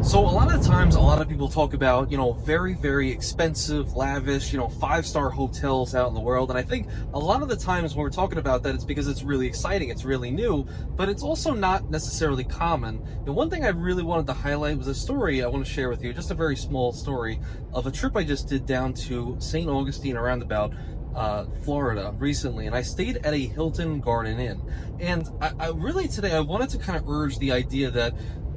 So a lot of times, a lot of people talk about, very, very expensive, lavish, 5-star hotels out in the world. And I think a lot of the times when we're talking about that, it's because it's really exciting, it's really new, but it's also not necessarily common. And one thing I really wanted to highlight was a story I want to share with you, just a very small story of a trip I just did down to St. Augustine around about Florida recently, and I stayed at a Hilton Garden Inn. And I really today I wanted to kind of urge the idea that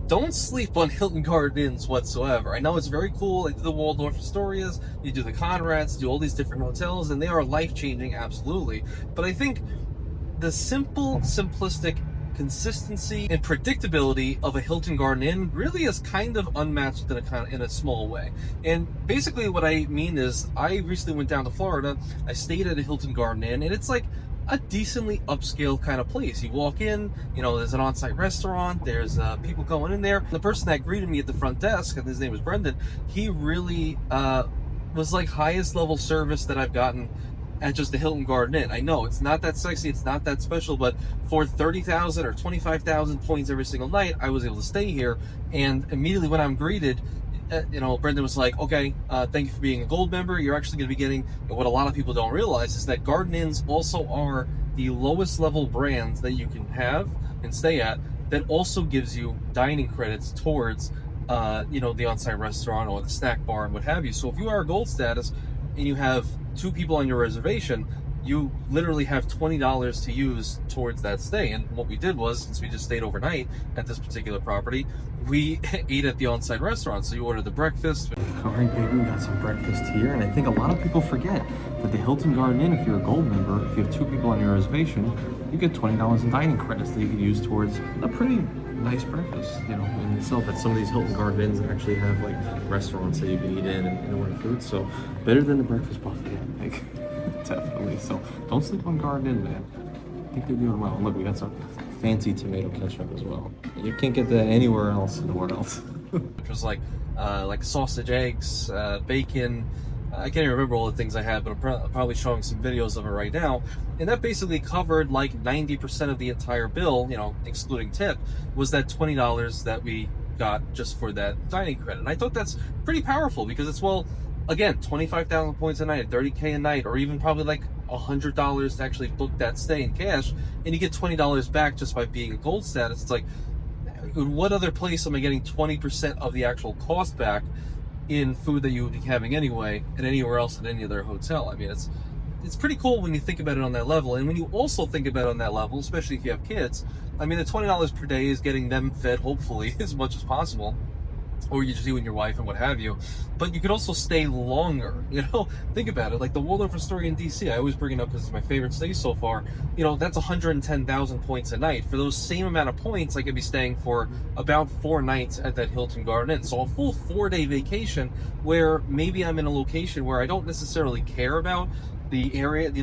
don't sleep on Hilton Garden Inns whatsoever. I know it's very cool. I do the Waldorf Astorias, you do the Conrads, do all these different hotels, and they are life-changing, absolutely. But I think the simple, simplistic consistency and predictability of a Hilton Garden Inn really is kind of unmatched in a small way. And basically what I mean is, I recently went down to Florida, I stayed at a Hilton Garden Inn, and it's like a decently upscale kind of place. You walk in, there's an on-site restaurant, there's people going in there. The person that greeted me at the front desk, and his name was Brendan, he really was like highest level service that I've gotten at just the Hilton Garden Inn. I know it's not that sexy, it's not that special, but for 30,000 or 25,000 points every single night, I was able to stay here. And immediately when I'm greeted, Brendan was like, okay, thank you for being a gold member. You're actually going to be getting, what a lot of people don't realize is that Garden Inns also are the lowest level brands that you can have and stay at, that also gives you dining credits towards, the on-site restaurant or the snack bar and what have you. So if you are a gold status and you have 2 people on your reservation, you literally have $20 to use towards that stay. And what we did was, since we just stayed overnight at this particular property, we ate at the on-site restaurant. So you ordered the breakfast. All right, baby, we got some breakfast here. And I think a lot of people forget that the Hilton Garden Inn, if you're a gold member, if you have 2 people on your reservation, you get $20 in dining credits that you can use towards a pretty nice breakfast, in itself. At some of these Hilton Garden Inns that actually have like restaurants that you can eat in and order food. So better than the breakfast buffet, I think. Definitely. So don't sleep on Garden Inn, man. I think they're doing well. Look, we got some fancy tomato ketchup as well. You can't get that anywhere else in the world. Which was like sausage, eggs, bacon. I can't even remember all the things I had, but I'm probably showing some videos of it right now. And that basically covered like 90% of the entire bill, excluding tip, was that $20 that we got just for that dining credit. And I thought that's pretty powerful because it's, again, 25,000 points a night, 30K a night, or even probably like $100 to actually book that stay in cash, and you get $20 back just by being a gold status. It's like, in what other place am I getting 20% of the actual cost back in food that you would be having anyway at anywhere else at any other hotel? I mean, it's pretty cool when you think about it on that level. And when you also think about it on that level, especially if you have kids, I mean, the $20 per day is getting them fed, hopefully, as much as possible, or you just you and your wife and what have you. But you could also stay longer, think about it. Like the Waldorf Astoria in DC, I always bring it up because it's my favorite stay so far. That's 110,000 points a night. For those same amount of points, I could be staying for about 4 nights at that Hilton Garden Inn. So a full 4-day vacation where maybe I'm in a location where I don't necessarily care about the area, the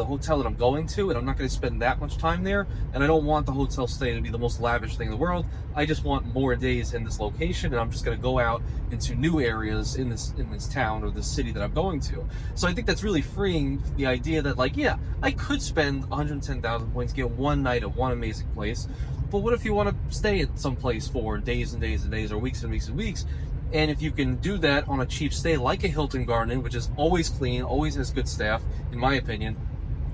hotel that I'm going to, and I'm not going to spend that much time there, and I don't want the hotel stay to be the most lavish thing in the world. I just want more days in this location, and I'm just going to go out into new areas in this town or this city that I'm going to. So I think that's really freeing, the idea that, like, yeah, I could spend 110,000 points, get 1 night at one amazing place, but what if you want to stay at some place for days and days and days, or weeks and weeks and weeks? And if you can do that on a cheap stay like a Hilton Garden Inn, which is always clean, always has good staff, in my opinion,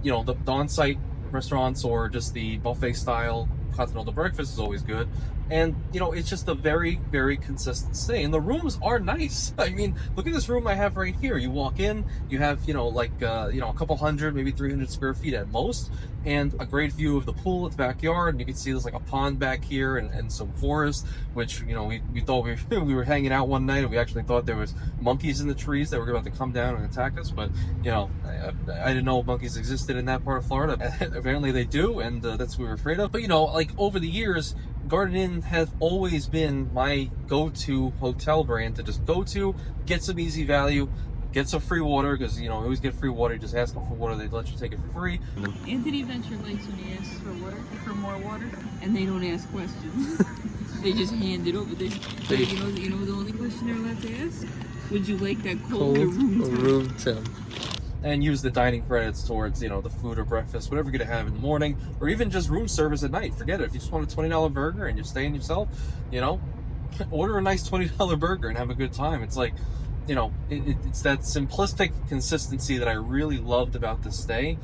the on-site restaurants or just the buffet style continental breakfast is always good. And, it's just a very, very consistent stay. And the rooms are nice. I mean, look at this room I have right here. You walk in, you have, a couple hundred, maybe 300 square feet at most, and a great view of the pool at the backyard. And you can see there's like a pond back here and some forest, which, we thought we were hanging out one night, and we actually thought there was monkeys in the trees that were about to come down and attack us. But, I didn't know monkeys existed in that part of Florida. Apparently they do, and that's what we were afraid of. But, over the years, Garden Inn has always been my go-to hotel brand to just go to, get some easy value, get some free water, because, you always get free water. You just ask them for water, they let you take it for free. Anthony Venture likes when he asks for more water, and they don't ask questions. They just hand it over. You know the only question they're allowed to ask? Would you like that cold or room temp? And use the dining credits towards, the food or breakfast, whatever you're going to have in the morning, or even just room service at night. Forget it. If you just want a $20 burger and you're staying yourself, order a nice $20 burger and have a good time. It's like, you know, it's that simplistic consistency that I really loved about this stay.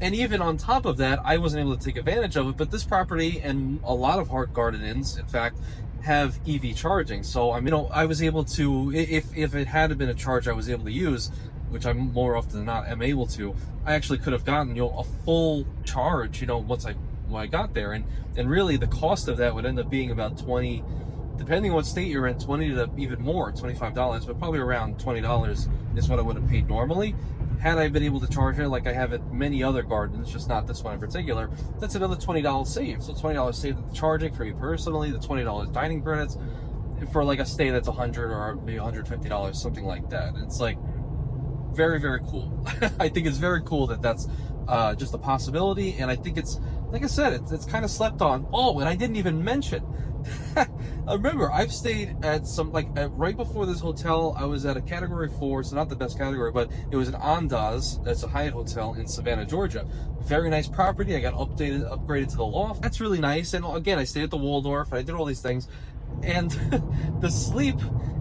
And even on top of that, I wasn't able to take advantage of it, but this property and a lot of Hart Garden Inns, in fact, have EV charging. So, I mean, you know, I was able to, if it had been a charge I was able to use, which I'm more often than not am able to, I actually could have gotten, you know, a full charge, you know, when I got there. And really the cost of that would end up being about 20, depending on what state you're in, 20 to even more, $25, but probably around $20 is what I would have paid normally. Had I been able to charge it like I have at many other gardens, just not this one in particular, that's another $20 saved. So $20 saved at the charging for me personally, the $20 dining credits for like a stay that's $100 or maybe $150, something like that. It's like very, very cool. I think it's very cool that that's just a possibility, and I think it's, like I said, it's kind of slept on. Oh, and I didn't even mention, I remember I've stayed at some, like right before this hotel, I was at a category 4, so not the best category, but it was an Andaz, that's a Hyatt hotel in Savannah, Georgia. Very nice property. I got upgraded to the loft. That's really nice. And again, I stayed at the Waldorf, and I did all these things. And the sleep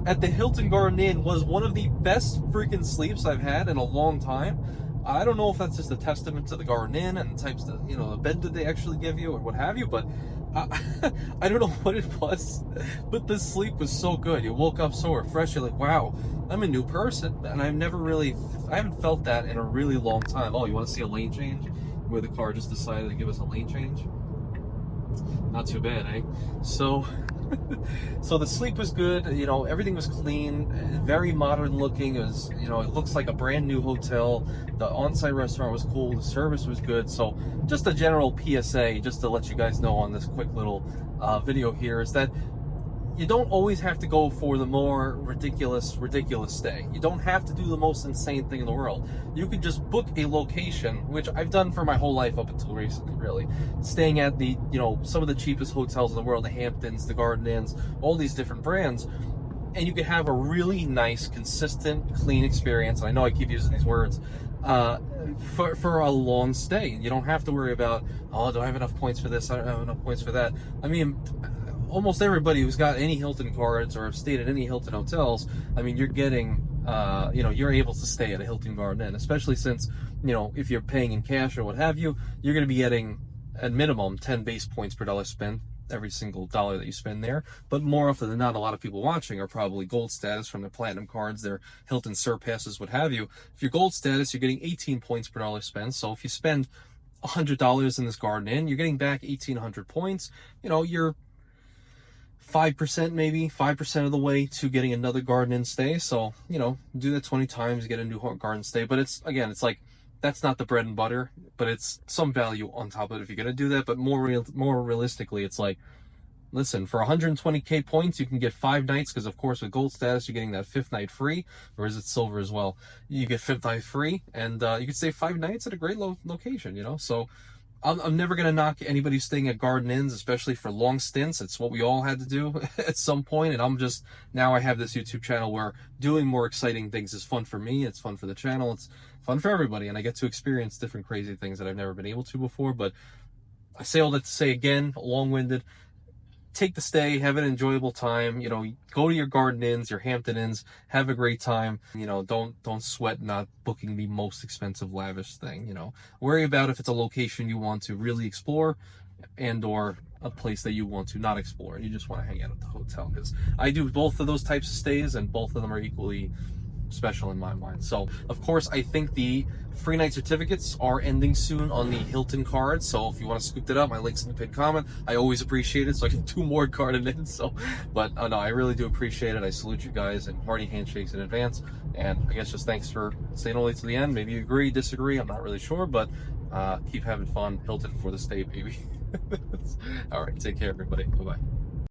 at the Hilton Garden Inn was one of the best freaking sleeps I've had in a long time. I don't know if that's just a testament to the Garden Inn and the types of, you know, the bed that they actually give you or what have you, but I don't know what it was, but the sleep was so good. You woke up so refreshed. You're like, wow, I'm a new person. And I haven't felt that in a really long time. Oh, you want to see a lane change? Where the car just decided to give us a lane change? Not too bad, eh? So the sleep was good, you know, everything was clean, very modern looking. It was, you know, it looks like a brand new hotel. The on-site restaurant was cool, the service was good. So just a general PSA, just to let you guys know on this quick little video here, is that you don't always have to go for the more ridiculous stay. You don't have to do the most insane thing in the world. You could just book a location, which I've done for my whole life up until recently, really. Staying at the, you know, some of the cheapest hotels in the world, the Hamptons, the Garden Inns, all these different brands. And you could have a really nice, consistent, clean experience. And I know I keep using these words, for a long stay. You don't have to worry about, oh, do I have enough points for this? I don't have enough points for that. I mean, almost everybody who's got any Hilton cards or have stayed at any Hilton hotels, I mean, you're getting, you know, you're able to stay at a Hilton Garden Inn, especially since, you know, if you're paying in cash or what have you, you're going to be getting at minimum 10 base points per dollar spent every single dollar that you spend there. But more often than not, a lot of people watching are probably gold status from their platinum cards, their Hilton Surpasses, what have you. If you're gold status, you're getting 18 points per dollar spent. So if you spend $100 in this Garden Inn, you're getting back 1,800 points. You know, you're 5%, maybe 5% of the way to getting another Garden Inn stay. So, you know, do that 20 times, get a new garden stay. But it's, again, it's like, that's not the bread and butter, but it's some value on top of it if you're going to do that. But more realistically, it's like, listen, for 120k points, you can get 5 nights, because of course with gold status, you're getting that 5th night free, or is it silver as well? You get 5th night free, and you can stay 5 nights at a great location, you know? So I'm never going to knock anybody staying at Garden Inns, especially for long stints. It's what we all had to do at some point, and I'm just, now I have this YouTube channel where doing more exciting things is fun for me, it's fun for the channel, it's fun for everybody, and I get to experience different crazy things that I've never been able to before. But I say all that to say, again, long-winded, take the stay, have an enjoyable time, you know, go to your Garden Inns, your Hampton Inns, have a great time, you know, don't sweat not booking the most expensive lavish thing, you know, worry about if it's a location you want to really explore and or a place that you want to not explore and you just want to hang out at the hotel, because I do both of those types of stays and both of them are equally special in my mind. So of course I think the free night certificates are ending soon on the Hilton card, so if you want to scoop that up, my link's in the pinned comment. I always appreciate it, so I can do more Garden Inns. So but no, I really do appreciate it. I salute you guys and hearty handshakes in advance, and I guess just thanks for staying all the way to the end. Maybe you agree, disagree, I'm not really sure, but keep having fun. Hilton for the stay, baby. All right, take care everybody. Bye bye.